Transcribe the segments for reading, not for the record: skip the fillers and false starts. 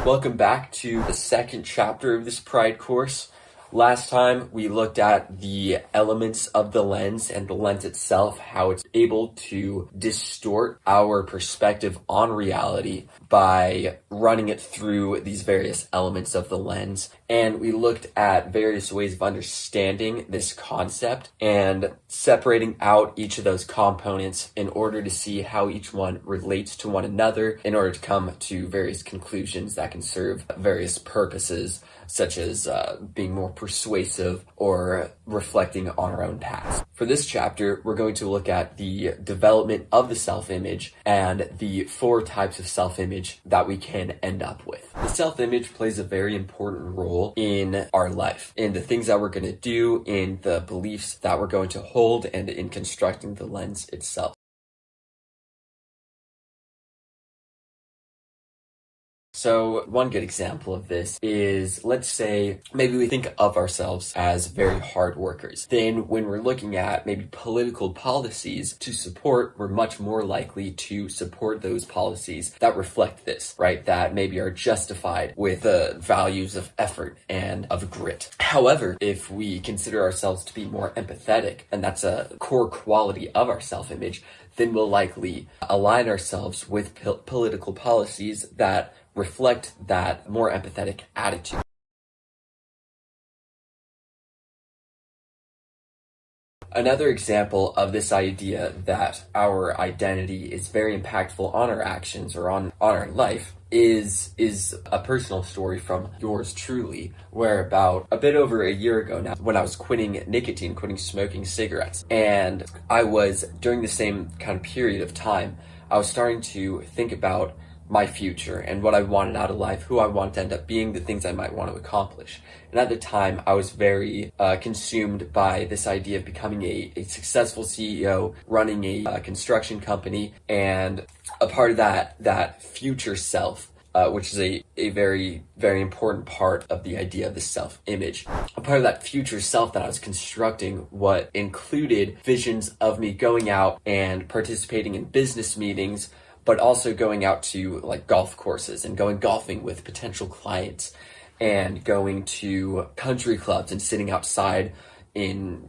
Welcome back to the second chapter of this Pride course. Last time we looked at the elements of the lens and the lens itself, how it's able to distort our perspective on reality by running it through these various elements of the lens. And we looked at various ways of understanding this concept and separating out each of those components in order to see how each one relates to one another in order to come to various conclusions that can serve various purposes, such as being more persuasive or reflecting on our own past. For this chapter, we're going to look at the development of the self-image and the 4 types of self-image that we can end up with. The self-image plays a very important role in our life, in the things that we're going to do, in the beliefs that we're going to hold, and in constructing the lens itself. So one good example of this is, let's say, maybe we think of ourselves as very hard workers. Then when we're looking at maybe political policies to support, we're much more likely to support those policies that reflect this, right? That maybe are justified with the values of effort and of grit. However, if we consider ourselves to be more empathetic, and that's a core quality of our self-image, then we'll likely align ourselves with political policies that reflect that more empathetic attitude. Another example of this idea that our identity is very impactful on our actions or on our life is a personal story from yours truly, where about a bit over a year ago now, when I was quitting smoking cigarettes, and I was, during the same kind of period of time, I was starting to think about my future and what I wanted out of life, who I wanted to end up being, the things I might want to accomplish. And at the time, I was very consumed by this idea of becoming a successful CEO, running a construction company, and a part of that future self, which is a very, very important part of the idea of the self-image. A part of that future self that I was constructing, what included visions of me going out and participating in business meetings, but also going out to like golf courses and going golfing with potential clients and going to country clubs and sitting outside in,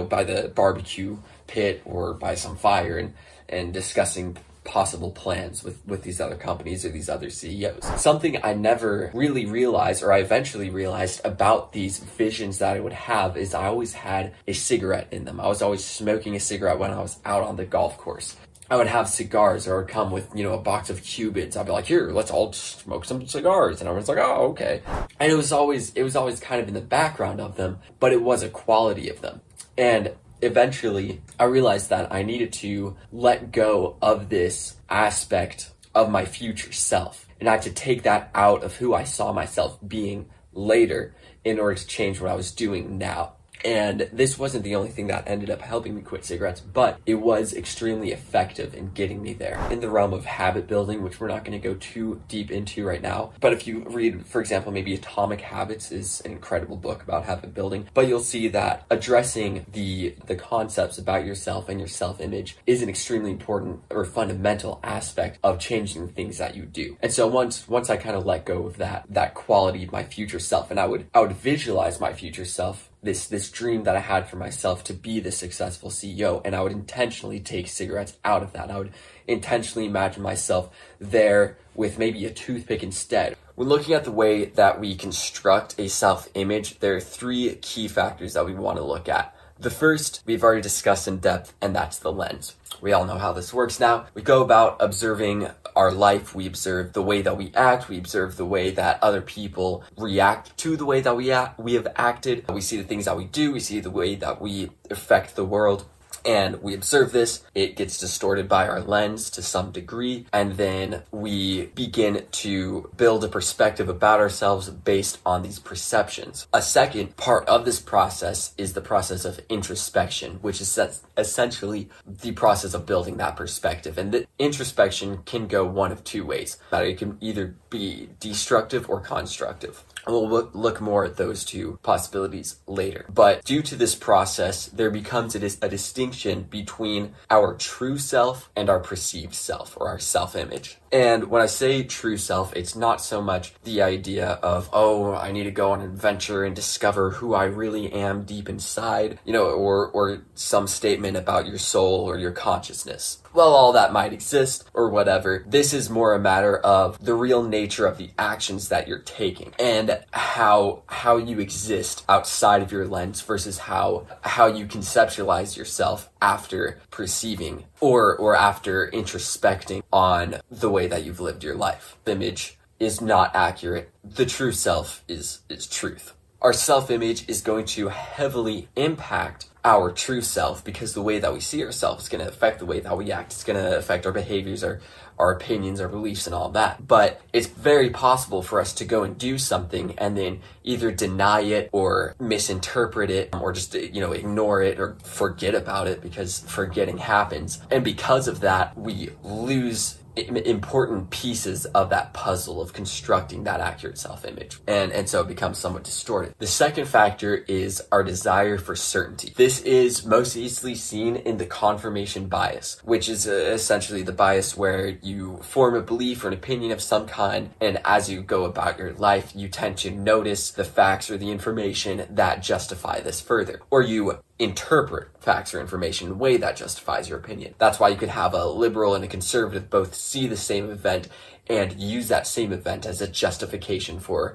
by the barbecue pit or by some fire and discussing possible plans with these other companies or these other CEOs. Something I never really realized, or I eventually realized about these visions that I would have, is I always had a cigarette in them. I was always smoking a cigarette when I was out on the golf course. I would have cigars, or I would come with, a box of Cubans. I'd be like, here, let's all smoke some cigars. And everyone's like, oh, okay. And it was always kind of in the background of them, but it was a quality of them. And eventually I realized that I needed to let go of this aspect of my future self. And I had to take that out of who I saw myself being later in order to change what I was doing now. And this wasn't the only thing that ended up helping me quit cigarettes, but it was extremely effective in getting me there. In the realm of habit building, which we're not going to go too deep into right now, but if you read, for example, maybe Atomic Habits is an incredible book about habit building, but you'll see that addressing the concepts about yourself and your self-image is an extremely important or fundamental aspect of changing the things that you do. And so once I kind of let go of that quality of my future self, and I would visualize my future self, this dream that I had for myself to be the successful CEO, and I would intentionally take cigarettes out of that. I would intentionally imagine myself there with maybe a toothpick instead. When looking at the way that we construct a self-image, there are 3 key factors that we want to look at. The first we've already discussed in depth, and that's the lens. We all know how this works now. We go about observing our life. We observe the way that we act. We observe the way that other people react to the way that we have acted. We see the things that we do. We see the way that we affect the world. And we observe this, it gets distorted by our lens to some degree, and then we begin to build a perspective about ourselves based on these perceptions. A second part of this process is the process of introspection, which is essentially the process of building that perspective. And the introspection can go one of 2 ways. It can either be destructive or constructive. We'll look more at those 2 possibilities later. But due to this process, there becomes a distinction distinction between our true self and our perceived self, or our self-image. And when I say true self, it's not so much the idea of, oh, I need to go on an adventure and discover who I really am deep inside, or some statement about your soul or your consciousness. Well, all that might exist or whatever. This is more a matter of the real nature of the actions that you're taking and how you exist outside of your lens versus how you conceptualize yourself after perceiving or after introspecting on the way that you've lived your life. The image is not accurate. The true self is truth. Our self-image is going to heavily impact our true self because the way that we see ourselves is going to affect the way that we act. It's going to affect our behaviors, our opinions, our beliefs, and all that. But it's very possible for us to go and do something and then either deny it or misinterpret it or just, ignore it or forget about it because forgetting happens. And because of that, we lose important pieces of that puzzle of constructing that accurate self-image. And so it becomes somewhat distorted. The second factor is our desire for certainty. This is most easily seen in the confirmation bias, which is essentially the bias where you form a belief or an opinion of some kind, and as you go about your life, you tend to notice the facts or the information that justify this further, or you interpret facts or information in a way that justifies your opinion. That's why you could have a liberal and a conservative both see the same event and use that same event as a justification for,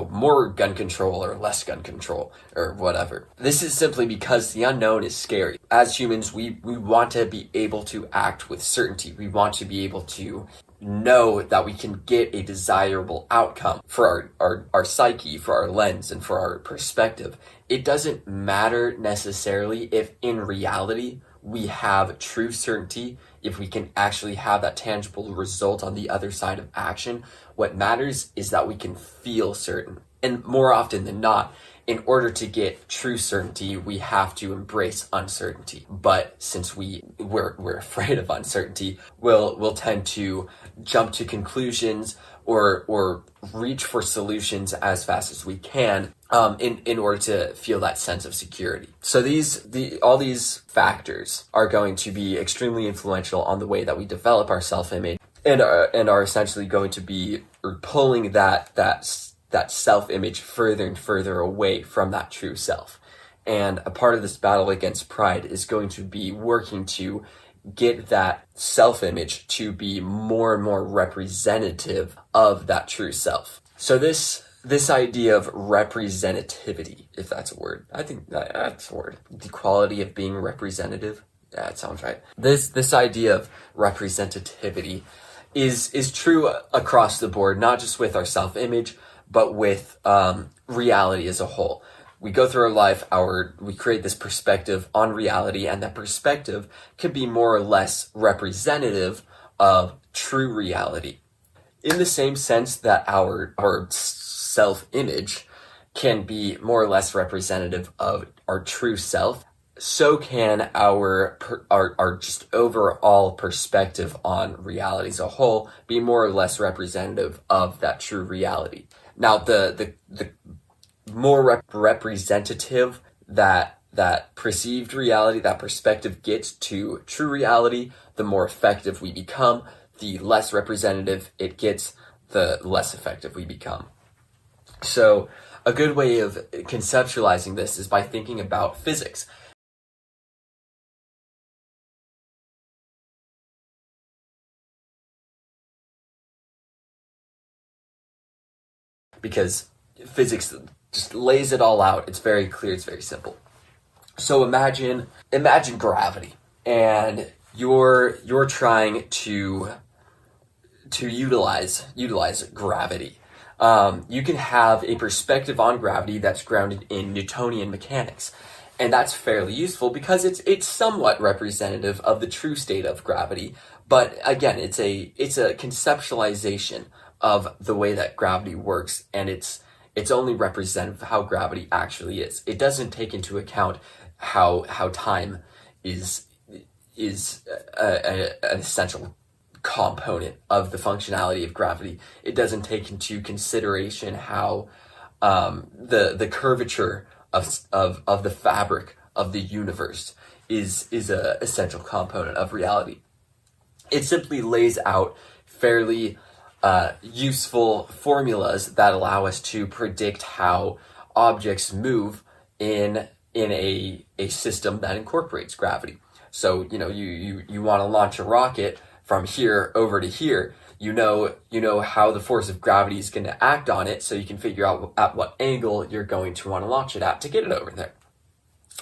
more gun control or less gun control or whatever. This is simply because the unknown is scary. As humans, we want to be able to act with certainty. We want to be able to know that we can get a desirable outcome for our psyche, for our lens, and for our perspective. It doesn't matter necessarily if in reality we have true certainty, if we can actually have that tangible result on the other side of action. What matters is that we can feel certain. And more often than not, in order to get true certainty, we have to embrace uncertainty. But since we're afraid of uncertainty, we'll tend to jump to conclusions or reach for solutions as fast as we can in order to feel that sense of security. So all these factors are going to be extremely influential on the way that we develop our self-image and are essentially going to be pulling that self-image further and further away from that true self. And a part of this battle against pride is going to be working to get that self-image to be more and more representative of that true self. So this idea of representativity, if that's a word, I think that's a word. The quality of being representative. Yeah, that sounds right. This idea of representativity is true across the board, not just with our self-image, but with reality as a whole. We go through our life, we create this perspective on reality, and that perspective can be more or less representative of true reality. In the same sense that our self-image can be more or less representative of our true self, so can our just overall perspective on reality as a whole be more or less representative of that true reality. Now, the more representative that perceived reality, that perspective gets to true reality, the more effective we become. The less representative it gets, the less effective we become. So a good way of conceptualizing this is by thinking about physics. Because physics just lays it all out. It's very clear, it's very simple. So imagine gravity, and you're trying to utilize gravity. You can have a perspective on gravity that's grounded in Newtonian mechanics, and that's fairly useful because it's somewhat representative of the true state of gravity. But again, it's a conceptualization of the way that gravity works, and it's only representative of how gravity actually is. It doesn't take into account how time is an essential component of the functionality of gravity. It doesn't take into consideration how the curvature of the fabric of the universe is a essential component of reality. It simply lays out fairly useful formulas that allow us to predict how objects move in a system that incorporates gravity. So, you want to launch a rocket from here over to here. You know how the force of gravity is going to act on it, so you can figure out at what angle you're going to want to launch it at to get it over there.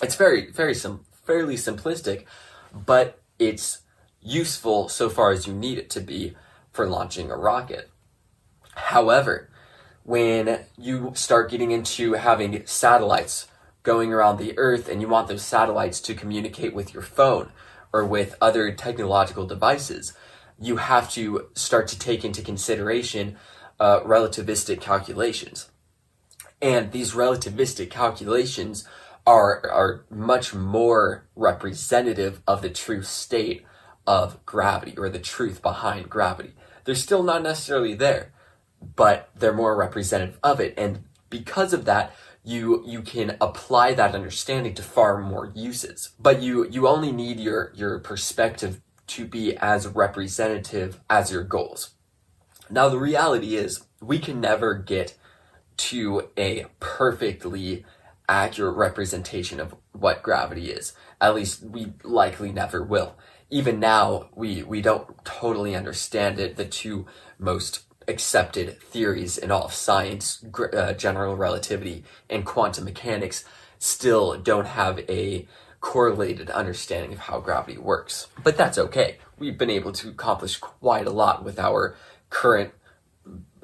It's fairly simplistic, but it's useful so far as you need it to be for launching a rocket. However, when you start getting into having satellites going around the Earth and you want those satellites to communicate with your phone or with other technological devices, you have to start to take into consideration relativistic calculations. And these relativistic calculations are much more representative of the true state of gravity, or the truth behind gravity. They're still not necessarily there, but they're more representative of it. And because of that, you can apply that understanding to far more uses. But you only need your perspective to be as representative as your goals. Now, the reality is we can never get to a perfectly accurate representation of what gravity is. At least we likely never will. Even now, we don't totally understand it. The two most accepted theories in all of science, general relativity and quantum mechanics, still don't have a correlated understanding of how gravity works. But that's okay. We've been able to accomplish quite a lot with our current,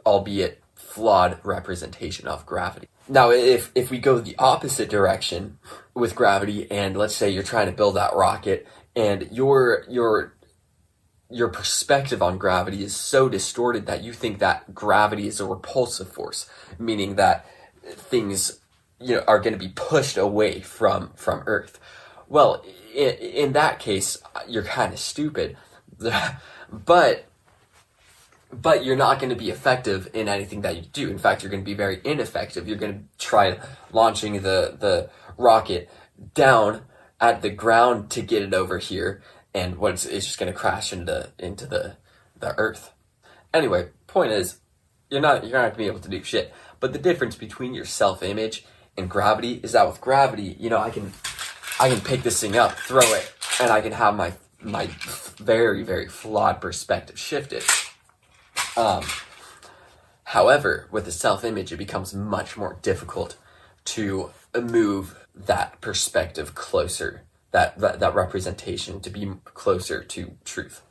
albeit flawed, representation of gravity. Now, if we go the opposite direction with gravity, and let's say you're trying to build that rocket, and your perspective on gravity is so distorted that you think that gravity is a repulsive force, meaning that things are going to be pushed away from Earth. Well, in that case, you're kind of stupid, but you're not going to be effective in anything that you do. In fact, you're going to be very ineffective. You're going to try launching the rocket down at the ground to get it over here, and it's just going to crash into the Earth. Anyway, point is, you're not going to be able to do shit. But the difference between your self-image and gravity is that with gravity, I can pick this thing up, throw it, and I can have my very, very flawed perspective shifted. However, with the self-image, it becomes much more difficult to move that perspective closer, that representation to be closer to truth.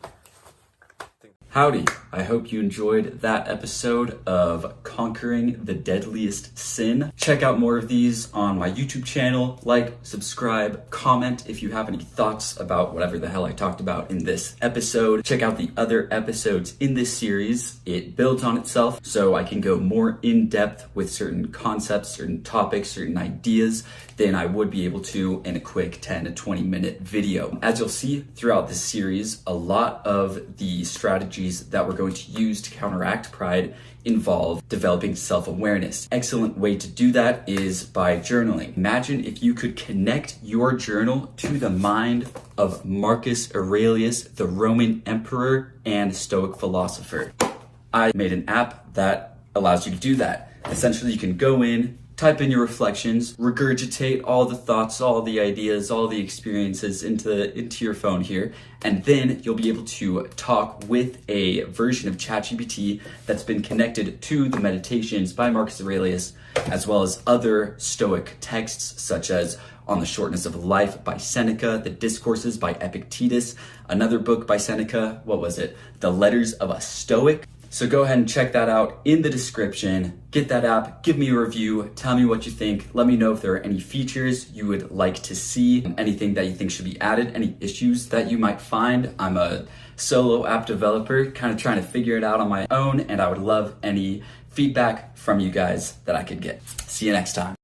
Howdy, I hope you enjoyed that episode of Conquering the Deadliest Sin. Check out more of these on my YouTube channel. Like, subscribe, comment if you have any thoughts about whatever the hell I talked about in this episode. Check out the other episodes in this series. It builds on itself, so I can go more in depth with certain concepts, certain topics, certain ideas than I would be able to in a quick 10 to 20 minute video. As you'll see throughout this series, a lot of the strategies that we're going to use to counteract pride involve developing self-awareness. Excellent way to do that is by journaling. Imagine if you could connect your journal to the mind of Marcus Aurelius, the Roman emperor and Stoic philosopher. I made an app that allows you to do that. Essentially, you can go in, type in your reflections, regurgitate all the thoughts, all the ideas, all the experiences into your phone here, and then you'll be able to talk with a version of ChatGPT that's been connected to the meditations by Marcus Aurelius, as well as other Stoic texts such as On the Shortness of Life by Seneca, The Discourses by Epictetus, another book by Seneca, The Letters of a Stoic. So go ahead and check that out in the description. Get that app, give me a review, tell me what you think. Let me know if there are any features you would like to see, anything that you think should be added, any issues that you might find. I'm a solo app developer, kind of trying to figure it out on my own, and I would love any feedback from you guys that I could get. See you next time.